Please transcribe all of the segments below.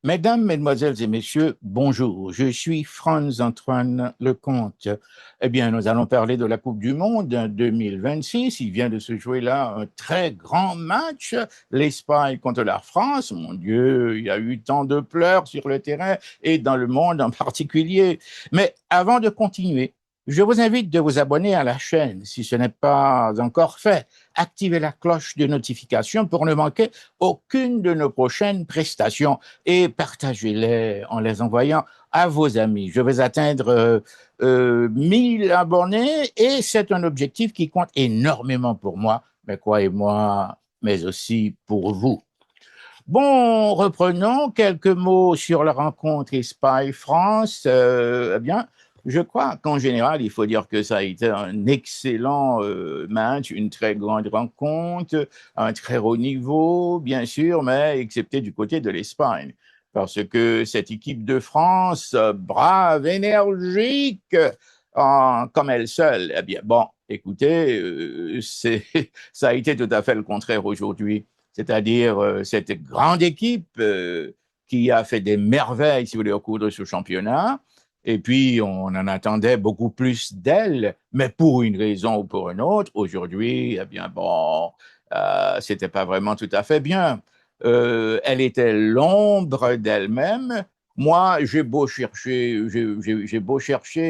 Mesdames, Mesdemoiselles et Messieurs, bonjour. Je suis Franz-Antoine Lecomte. Eh bien, nous allons parler de la Coupe du Monde 2026. Il vient de se jouer là un très grand match, l'Espagne contre la France. Mon Dieu, il y a eu tant de pleurs sur le terrain et dans le monde en particulier. Mais avant de continuer, je vous invite de vous abonner à la chaîne si ce n'est pas encore fait. Activez la cloche de notification pour ne manquer aucune de nos prochaines prestations et partagez-les en les envoyant à vos amis. Je vais atteindre 1000 abonnés et c'est un objectif qui compte énormément pour moi, mais croyez-moi, mais aussi pour vous. Bon, reprenons quelques mots sur la rencontre Espagne-France. Eh bien, je crois qu'en général, il faut dire que ça a été un excellent match, une très grande rencontre, un très haut niveau, bien sûr, mais excepté du côté de l'Espagne. Parce que cette équipe de France, brave, énergique, comme elle seule, eh bien, bon, écoutez, ça a été tout à fait le contraire aujourd'hui, c'est-à-dire cette grande équipe qui a fait des merveilles, si vous voulez, au cours de ce championnat. Et puis, on en attendait beaucoup plus d'elle, mais pour une raison ou pour une autre, aujourd'hui, eh bien, bon, c'était pas vraiment tout à fait bien. Elle était l'ombre d'elle-même. Moi, j'ai beau chercher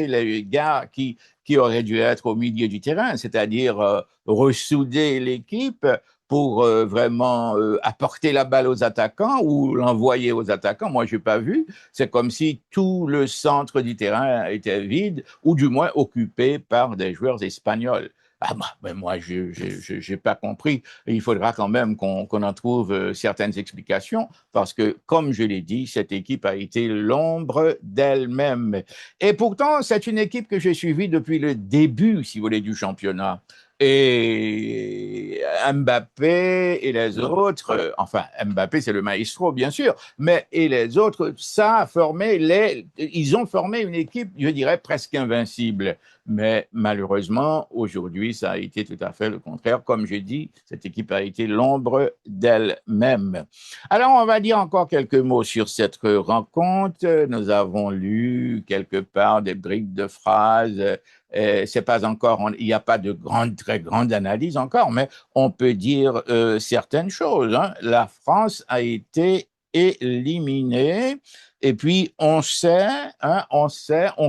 les gars qui auraient dû être au milieu du terrain, c'est-à-dire ressouder l'équipe pour vraiment apporter la balle aux attaquants ou l'envoyer aux attaquants. Moi, je n'ai pas vu. C'est comme si tout le centre du terrain était vide ou du moins occupé par des joueurs espagnols. Ah bah, mais moi, je n'ai pas compris. Il faudra quand même qu'on en trouve certaines explications parce que, comme je l'ai dit, cette équipe a été l'ombre d'elle-même. Et pourtant, c'est une équipe que j'ai suivie depuis le début, si vous voulez, du championnat. Et Mbappé et les autres, enfin Mbappé c'est le maestro bien sûr, mais et les autres, ils ont formé une équipe, je dirais presque invincible. Mais malheureusement, aujourd'hui, ça a été tout à fait le contraire. Comme je dis, cette équipe a été l'ombre d'elle-même. Alors, on va dire encore quelques mots sur cette rencontre. Nous avons lu quelque part des bribes de phrases. C'est pas encore, il n'y a pas de grande, très grande analyse encore, mais on peut dire certaines choses, hein. La France a été éliminée et puis on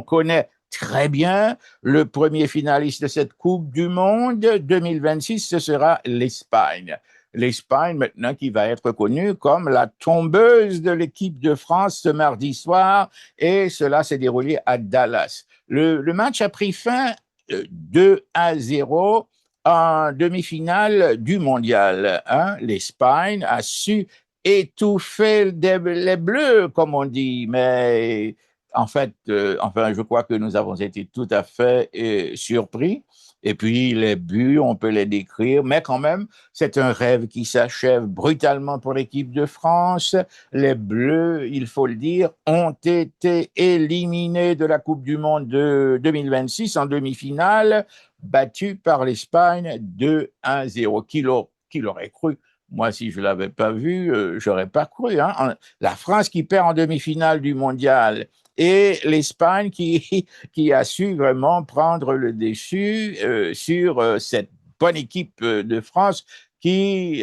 connaît très bien le premier finaliste de cette Coupe du Monde 2026, ce sera l'Espagne. L'Espagne, maintenant, qui va être connue comme la tombeuse de l'équipe de France ce mardi soir, et cela s'est déroulé à Dallas. Le match a pris fin 2-0 en demi-finale du mondial, hein. L'Espagne a su étouffer les Bleus, comme on dit, mais en fait, enfin, je crois que nous avons été tout à fait surpris. Et puis, les buts, on peut les décrire, mais quand même, c'est un rêve qui s'achève brutalement pour l'équipe de France. Les Bleus, il faut le dire, ont été éliminés de la Coupe du Monde de 2026 en demi-finale, battus par l'Espagne 2-0. Qui l'aurait cru? Moi, si je ne l'avais pas vu, j'aurais pas cru, hein. La France qui perd en demi-finale du mondial et l'Espagne qui a su vraiment prendre le dessus sur cette bonne équipe de France qui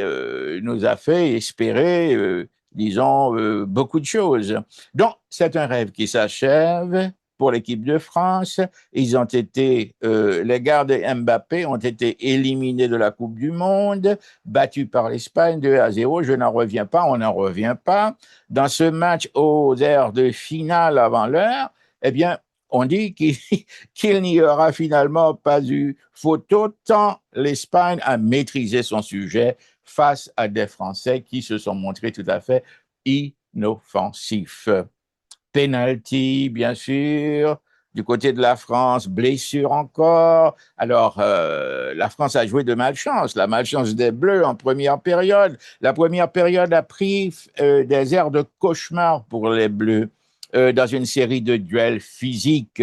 nous a fait espérer, disons, beaucoup de choses. Donc, c'est un rêve qui s'achève pour l'équipe de France. Les gars de Mbappé ont été éliminés de la Coupe du Monde, battus par l'Espagne 2-0. Je n'en reviens pas, on n'en revient pas. Dans ce match aux aires de finale avant l'heure, eh bien, on dit qu'il n'y aura finalement pas eu photo tant l'Espagne a maîtrisé son sujet face à des Français qui se sont montrés tout à fait inoffensifs. Penalty, bien sûr. Du côté de la France, blessure encore. Alors, la France a joué de malchance, la malchance des Bleus en première période. La première période a pris des airs de cauchemar pour les Bleus dans une série de duels physiques.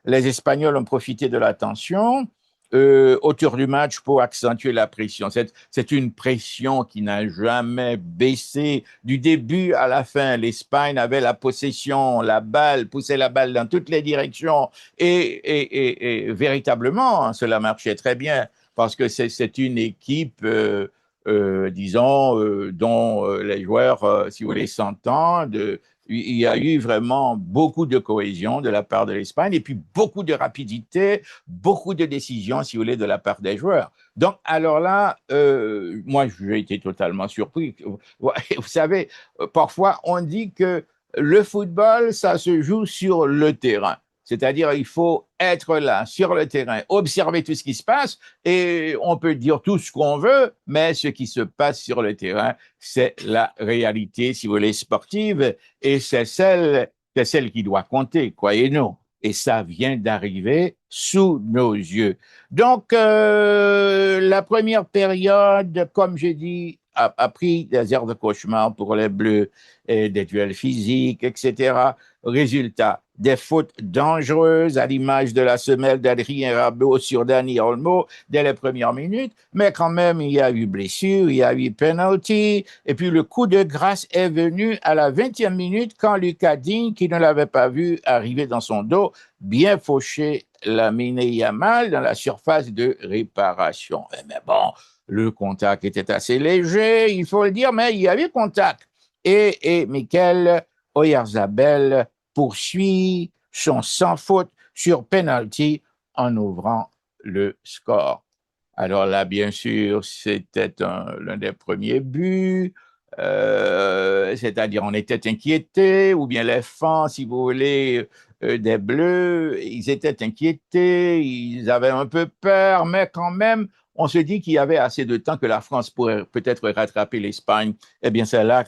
Les Espagnols ont profité de la tension. autour du match pour accentuer la pression. C'est une pression qui n'a jamais baissé. Du début à la fin, l'Espagne avait la possession, la balle, poussait la balle dans toutes les directions et véritablement, hein, cela marchait très bien parce que c'est une équipe, disons, dont les joueurs, si vous voulez, s'entendent. Il y a eu vraiment beaucoup de cohésion de la part de l'Espagne et puis beaucoup de rapidité, beaucoup de décisions, si vous voulez, de la part des joueurs. Donc, alors là, moi, j'ai été totalement surpris. Vous savez, parfois, on dit que le football, ça se joue sur le terrain. C'est-à-dire, il faut être là, sur le terrain, observer tout ce qui se passe, et on peut dire tout ce qu'on veut, mais ce qui se passe sur le terrain, c'est la réalité, si vous voulez, sportive, et c'est celle qui doit compter, croyez-nous. Et ça vient d'arriver sous nos yeux. Donc, la première période, comme j'ai dit, a pris des airs de cauchemar pour les Bleus, et des duels physiques, etc. Résultat, des fautes dangereuses à l'image de la semelle d'Adrien Rabiot sur Dani Olmo dès les premières minutes, mais quand même, il y a eu blessure, il y a eu penalty, et puis le coup de grâce est venu à la 20e minute quand Lucas Digne, qui ne l'avait pas vu arriver dans son dos, bien fauché Lamine Yamal dans la surface de réparation. Mais bon, le contact était assez léger, il faut le dire, mais il y avait contact. Et Mikel Oyarzabal poursuit son sans faute sur penalty en ouvrant le score. Alors là, bien sûr, c'était l'un des premiers buts, c'est-à-dire on était inquiétés, ou bien les fans, si vous voulez, des Bleus, ils étaient inquiétés, ils avaient un peu peur, mais quand même, on se dit qu'il y avait assez de temps que la France pourrait peut-être rattraper l'Espagne. Eh bien, c'est là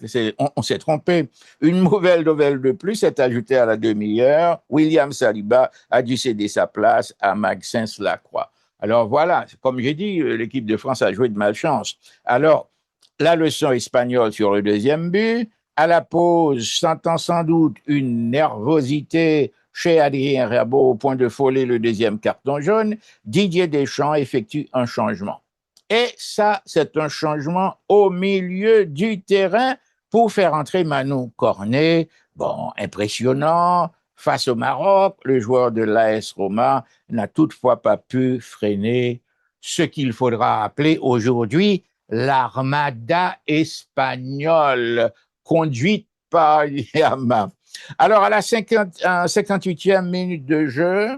on s'est trompé. Une nouvelle de plus est ajoutée à la demi-heure. William Saliba a dû céder sa place à Maxence Lacroix. Alors voilà, comme j'ai dit, l'équipe de France a joué de malchance. Alors, la leçon espagnole sur le deuxième but, à la pause, sentant sans doute une nervosité chez Adrien Rabiot au point de frôler le deuxième carton jaune, Didier Deschamps effectue un changement. Et ça, c'est un changement au milieu du terrain pour faire entrer Manu Cornet. Bon, impressionnant. Face au Maroc, le joueur de l'AS Roma n'a toutefois pas pu freiner ce qu'il faudra appeler aujourd'hui l'armada espagnole conduite par Yama. Alors, à la 58e minute de jeu,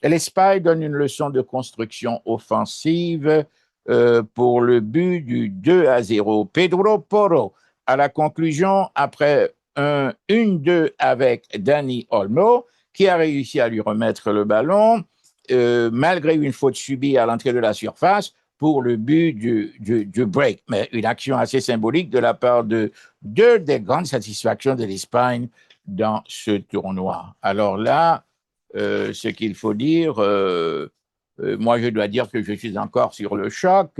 l'Espagne donne une leçon de construction offensive pour le but du 2-0. Pedro Porro, à la conclusion, après un 1-2 avec Dani Olmo, qui a réussi à lui remettre le ballon, malgré une faute subie à l'entrée de la surface, pour le but du break. Mais une action assez symbolique de la part de deux des grandes satisfactions de l'Espagne dans ce tournoi. Alors là, ce qu'il faut dire, moi je dois dire que je suis encore sur le choc.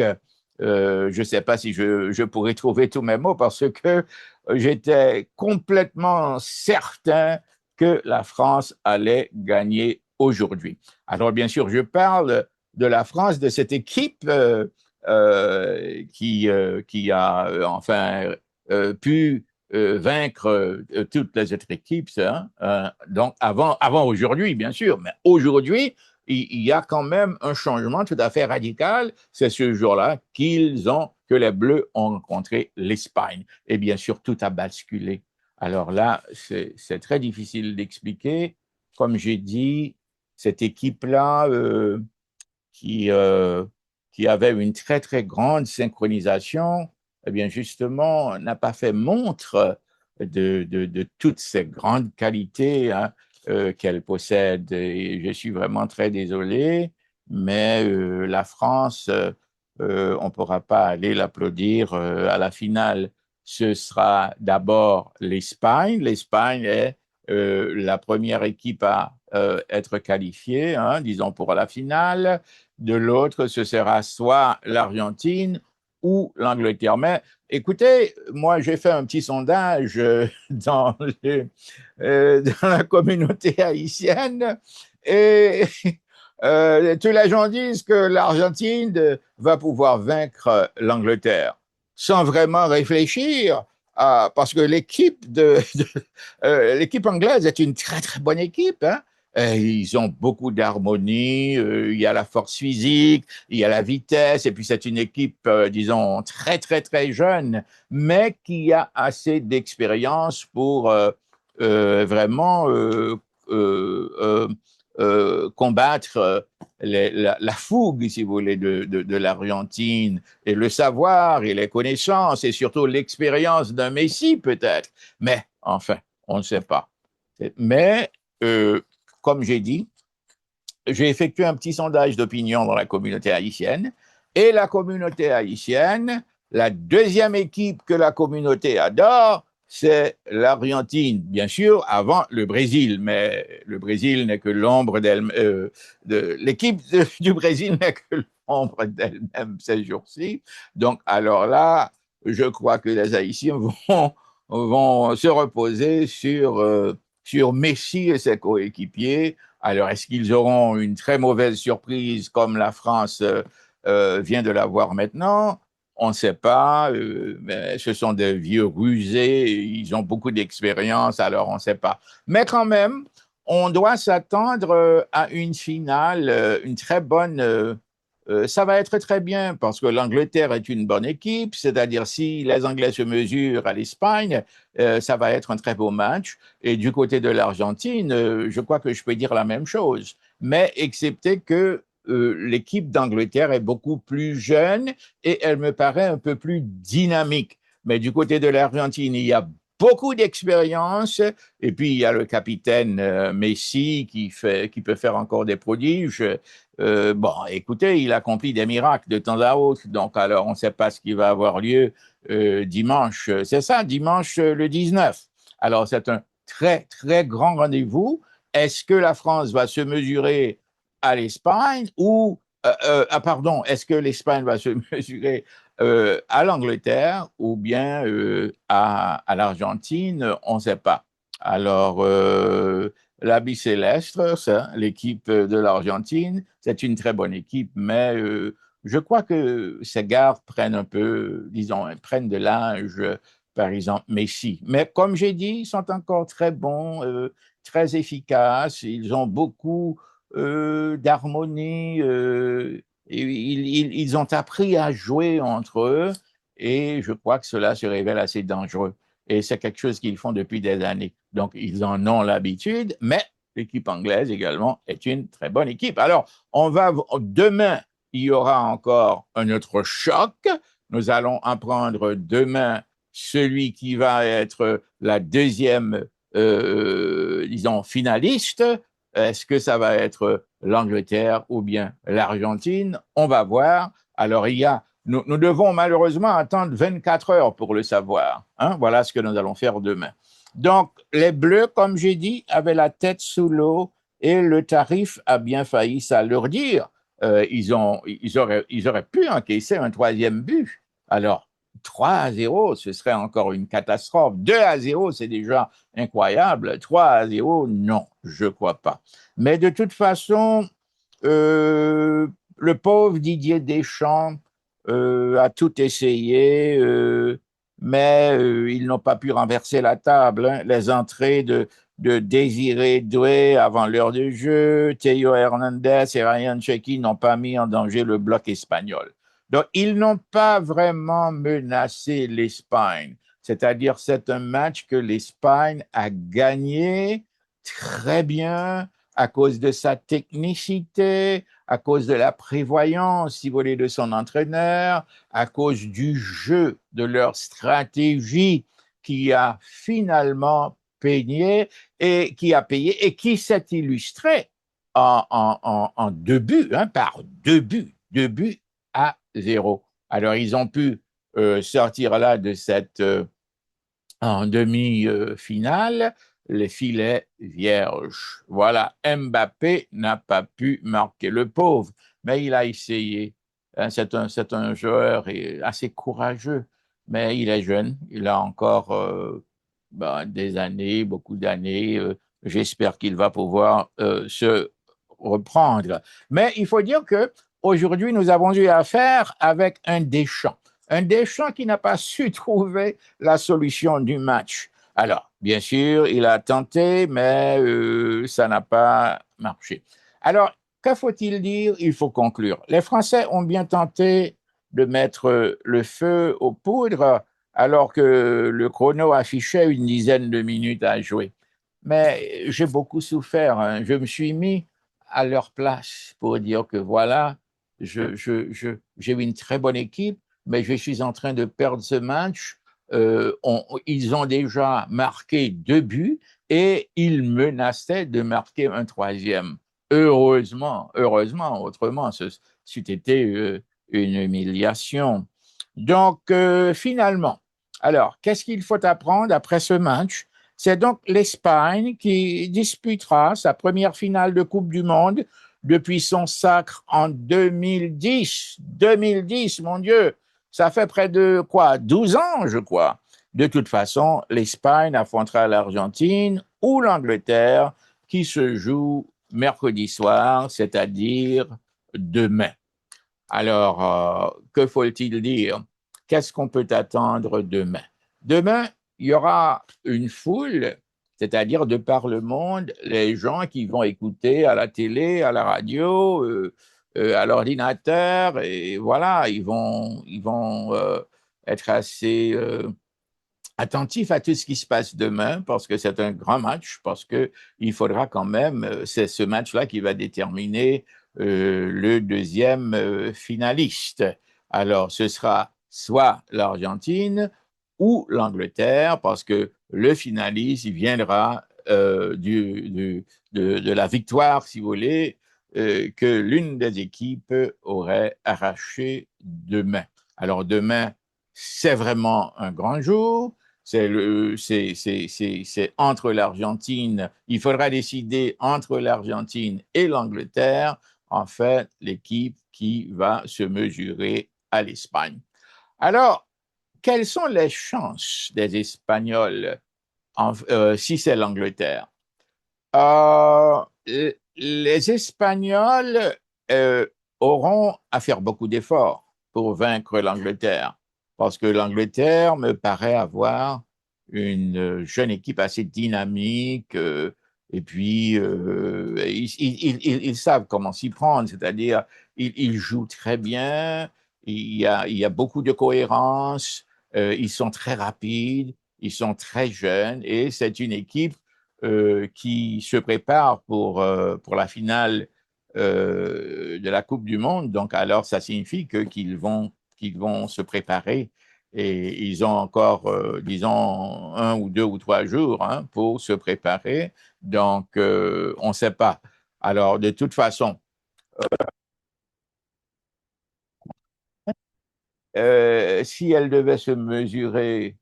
Je ne sais pas si je pourrais trouver tous mes mots parce que j'étais complètement certain que la France allait gagner aujourd'hui. Alors bien sûr, je parle de la France, de cette équipe qui a enfin pu vaincre toutes les autres équipes. Donc avant aujourd'hui, bien sûr, mais aujourd'hui, il y a quand même un changement tout à fait radical. C'est ce jour-là que les Bleus ont rencontré l'Espagne. Et bien sûr, tout a basculé. Alors là, c'est très difficile d'expliquer. Comme j'ai dit, cette équipe-là qui, euh, qui avait une très, très grande synchronisation, eh bien, justement, n'a pas fait montre de toutes ces grandes qualités qu'elle possède. Et je suis vraiment très désolé, mais la France, on ne pourra pas aller l'applaudir à la finale. Ce sera d'abord l'Espagne. L'Espagne est la première équipe à être qualifiée, hein, disons, pour la finale. De l'autre, ce sera soit l'Argentine ou l'Angleterre. Mais écoutez, moi, j'ai fait un petit sondage dans la communauté haïtienne et Tous les gens disent que l'Argentine va pouvoir vaincre l'Angleterre sans vraiment réfléchir, parce que l'équipe anglaise est une très très bonne équipe, hein. Ils ont beaucoup d'harmonie, il y a la force physique, il y a la vitesse, et puis c'est une équipe, disons, très très très jeune, mais qui a assez d'expérience pour vraiment combattre la fougue, si vous voulez, de l'Argentine, et le savoir et les connaissances et surtout l'expérience d'un Messi peut-être. Mais enfin, on ne sait pas. Mais euh, comme j'ai dit, j'ai effectué un petit sondage d'opinion dans la communauté haïtienne, et la communauté haïtienne, la deuxième équipe que la communauté adore, c'est l'Argentine, bien sûr, avant le Brésil, mais le Brésil n'est que l'ombre d'elle, l'équipe du Brésil n'est que l'ombre d'elle-même ces jours-ci. Donc, alors là, je crois que les Haïtiens vont se reposer sur Messi et ses coéquipiers. Alors, est-ce qu'ils auront une très mauvaise surprise comme la France vient de l'avoir maintenant? On ne sait pas, mais ce sont des vieux rusés, ils ont beaucoup d'expérience, alors on ne sait pas. Mais quand même, on doit s'attendre à une finale, une très bonne. Ça va être très bien parce que l'Angleterre est une bonne équipe, c'est-à-dire si les Anglais se mesurent à l'Espagne, ça va être un très beau match. Et du côté de l'Argentine, je crois que je peux dire la même chose, mais excepté que l'équipe d'Angleterre est beaucoup plus jeune et elle me paraît un peu plus dynamique. Mais du côté de l'Argentine, il y a beaucoup d'expérience et puis il y a le capitaine Messi qui peut faire encore des prodiges. Bon, écoutez, il accomplit des miracles de temps à autre, donc alors on ne sait pas ce qui va avoir lieu dimanche. C'est ça, dimanche le 19. Alors c'est un très, très grand rendez-vous. Est-ce que la France va se mesurer à l'Espagne ou, pardon, est-ce que l'Espagne va se mesurer à l'Angleterre ou bien à l'Argentine? On ne sait pas. Alors, la Bicélestre, ça, l'équipe de l'Argentine, c'est une très bonne équipe, mais je crois que ces gars prennent un peu, disons, prennent de l'âge, par exemple Messi. Mais comme j'ai dit, ils sont encore très bons, très efficaces, ils ont beaucoup d'harmonie, et ils ont appris à jouer entre eux, et je crois que cela se révèle assez dangereux. Et c'est quelque chose qu'ils font depuis des années. Donc, ils en ont l'habitude, mais l'équipe anglaise également est une très bonne équipe. Alors, demain, il y aura encore un autre choc. Nous allons apprendre demain celui qui va être la deuxième, disons, finaliste. Est-ce que ça va être l'Angleterre ou bien l'Argentine? On va voir. Alors, nous devons malheureusement attendre 24 heures pour le savoir, hein. Voilà ce que nous allons faire demain. Donc, les Bleus, comme j'ai dit, avaient la tête sous l'eau et le tarif a bien failli s'alourdir. Ils auraient pu encaisser un troisième but. Alors, 3-0, ce serait encore une catastrophe. 2-0, c'est déjà incroyable. 3-0, non, je ne crois pas. Mais de toute façon, le pauvre Didier Deschamps a tout essayé, mais ils n'ont pas pu renverser la table, hein. Les entrées de Désiré Doué avant l'heure de jeu, Théo Hernandez et Ryan Cherki n'ont pas mis en danger le bloc espagnol. Donc, ils n'ont pas vraiment menacé l'Espagne. C'est-à-dire, c'est un match que l'Espagne a gagné très bien à cause de sa technicité, à cause de la prévoyance, si vous voulez, de son entraîneur, à cause du jeu, de leur stratégie qui a finalement payé et qui s'est illustré en deux buts, hein, par deux buts à zéro. Alors, ils ont pu sortir là de cette en demi-finale, les filets vierges. Voilà, Mbappé n'a pas pu marquer le pauvre, mais il a essayé. Hein, c'est un joueur assez courageux, mais il est jeune, il a encore des années, beaucoup d'années. J'espère qu'il va pouvoir se reprendre. Mais il faut dire que aujourd'hui, nous avons eu affaire avec un Deschamps. Un Deschamps qui n'a pas su trouver la solution du match. Alors, bien sûr, il a tenté, mais ça n'a pas marché. Alors, que faut-il dire? Il faut conclure. Les Français ont bien tenté de mettre le feu aux poudres alors que le chrono affichait une dizaine de minutes à jouer. Mais j'ai beaucoup souffert, hein. Je me suis mis à leur place pour dire que voilà, j'ai eu une très bonne équipe, mais je suis en train de perdre ce match. Ils ont déjà marqué 2 buts et ils menaçaient de marquer un troisième. Heureusement, autrement, c'eût été une humiliation. Donc, finalement, alors, qu'est-ce qu'il faut apprendre après ce match? C'est donc l'Espagne qui disputera sa première finale de Coupe du Monde depuis son sacre en 2010. 2010, mon Dieu, ça fait près de quoi? 12 ans, je crois. De toute façon, l'Espagne affrontera l'Argentine ou l'Angleterre qui se joue mercredi soir, c'est-à-dire demain. Alors, que faut-il dire? Qu'est-ce qu'on peut attendre demain? Demain, il y aura une foule, c'est-à-dire de par le monde, les gens qui vont écouter à la télé, à la radio, à l'ordinateur, et voilà, ils vont être assez attentifs à tout ce qui se passe demain, parce que c'est un grand match, parce qu'il faudra quand même, c'est ce match-là qui va déterminer le deuxième finaliste. Alors, ce sera soit l'Argentine ou l'Angleterre, parce que le finaliste il viendra de la victoire, si vous voulez, que l'une des équipes aurait arraché demain. Alors, demain, c'est vraiment un grand jour. C'est entre l'Argentine, il faudra décider entre l'Argentine et l'Angleterre, en fait, l'équipe qui va se mesurer à l'Espagne. Alors, quelles sont les chances des Espagnols si c'est l'Angleterre? Euh, les Espagnols euh, auront à faire beaucoup d'efforts pour vaincre l'Angleterre, parce que l'Angleterre me paraît avoir une jeune équipe assez dynamique, et puis ils savent comment s'y prendre, c'est-à-dire ils jouent très bien, il y a beaucoup de cohérence, ils sont très rapides, ils sont très jeunes, et c'est une équipe qui se prépare pour la finale de la Coupe du Monde. Donc, alors, ça signifie qu'ils vont se préparer et ils ont encore, disons, 1 ou 2 ou 3 jours pour se préparer. Donc, on ne sait pas. Alors, de toute façon, si elle devait se mesurer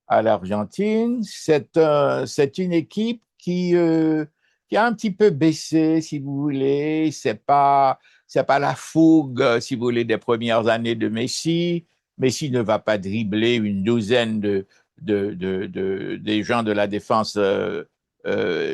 à l'Argentine. C'est une équipe qui a un petit peu baissé, si vous voulez. C'est pas la fougue, si vous voulez, des premières années de Messi. Messi ne va pas dribbler une douzaine des gens de la défense,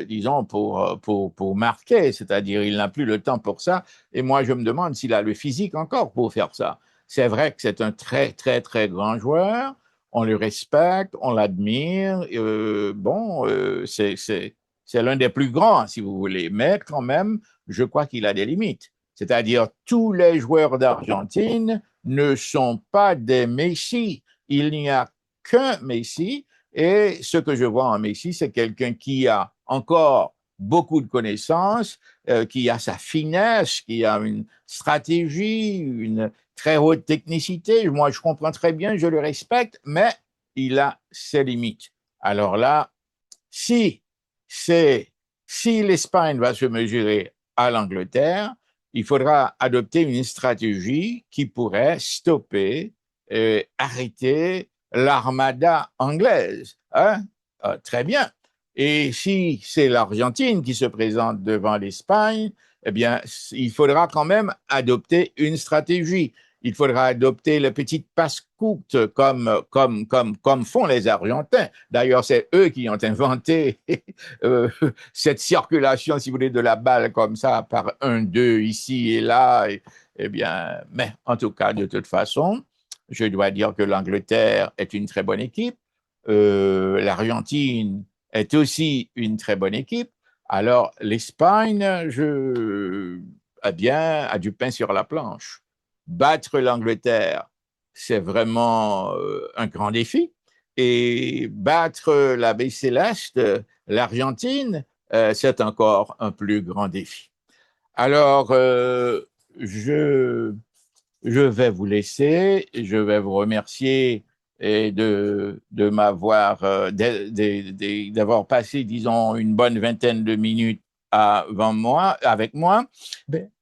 disons, pour marquer. C'est-à-dire, il n'a plus le temps pour ça. Et moi, je me demande s'il a le physique encore pour faire ça. C'est vrai que c'est un très, très, très grand joueur, on le respecte, on l'admire. Bon, c'est l'un des plus grands, si vous voulez, mais quand même, je crois qu'il a des limites. C'est-à-dire, tous les joueurs d'Argentine ne sont pas des Messi. Il n'y a qu'un Messi, et ce que je vois en Messi, c'est quelqu'un qui a encore beaucoup de connaissances, qui a sa finesse, qui a une stratégie, une très haute technicité. Moi, je comprends très bien, je le respecte, mais il a ses limites. Alors là, si c'est si l'Espagne va se mesurer à l'Angleterre, il faudra adopter une stratégie qui pourrait stopper, arrêter l'armada anglaise. Hein? Très bien. Et si c'est l'Argentine qui se présente devant l'Espagne, eh bien, il faudra quand même adopter une stratégie. il faudra adopter les petites passe-courtes comme font les Argentins. D'ailleurs, c'est eux qui ont inventé euh, cette circulation, si vous voulez, de la balle comme ça, par un, deux, ici et là. Eh bien, mais en tout cas, de toute façon, je dois dire que l'Angleterre est une très bonne équipe. L'Argentine est aussi une très bonne équipe. Alors, l'Espagne, a du pain sur la planche. Battre l'Angleterre, c'est vraiment un grand défi. Et battre la baie céleste, l'Argentine, c'est encore un plus grand défi. Alors, je, je vais vous laisser, je vais vous remercier de m'avoir, d'avoir passé, disons, une bonne vingtaine de minutes avec moi.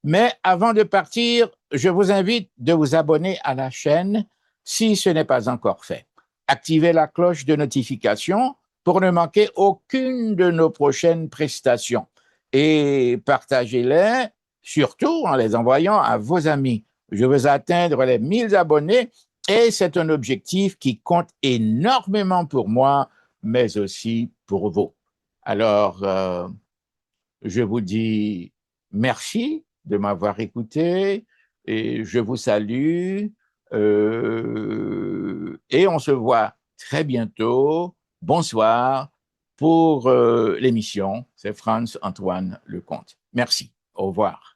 Mais avant de partir, je vous invite de vous abonner à la chaîne si ce n'est pas encore fait. Activez la cloche de notification pour ne manquer aucune de nos prochaines prestations et partagez-les, surtout en les envoyant à vos amis. Je veux atteindre les 1000 abonnés et c'est un objectif qui compte énormément pour moi, mais aussi pour vous. Alors, je vous dis merci de m'avoir écouté et je vous salue et on se voit très bientôt. Bonsoir pour l'émission. C'est Franz Antoine Lecomte. Merci. Au revoir.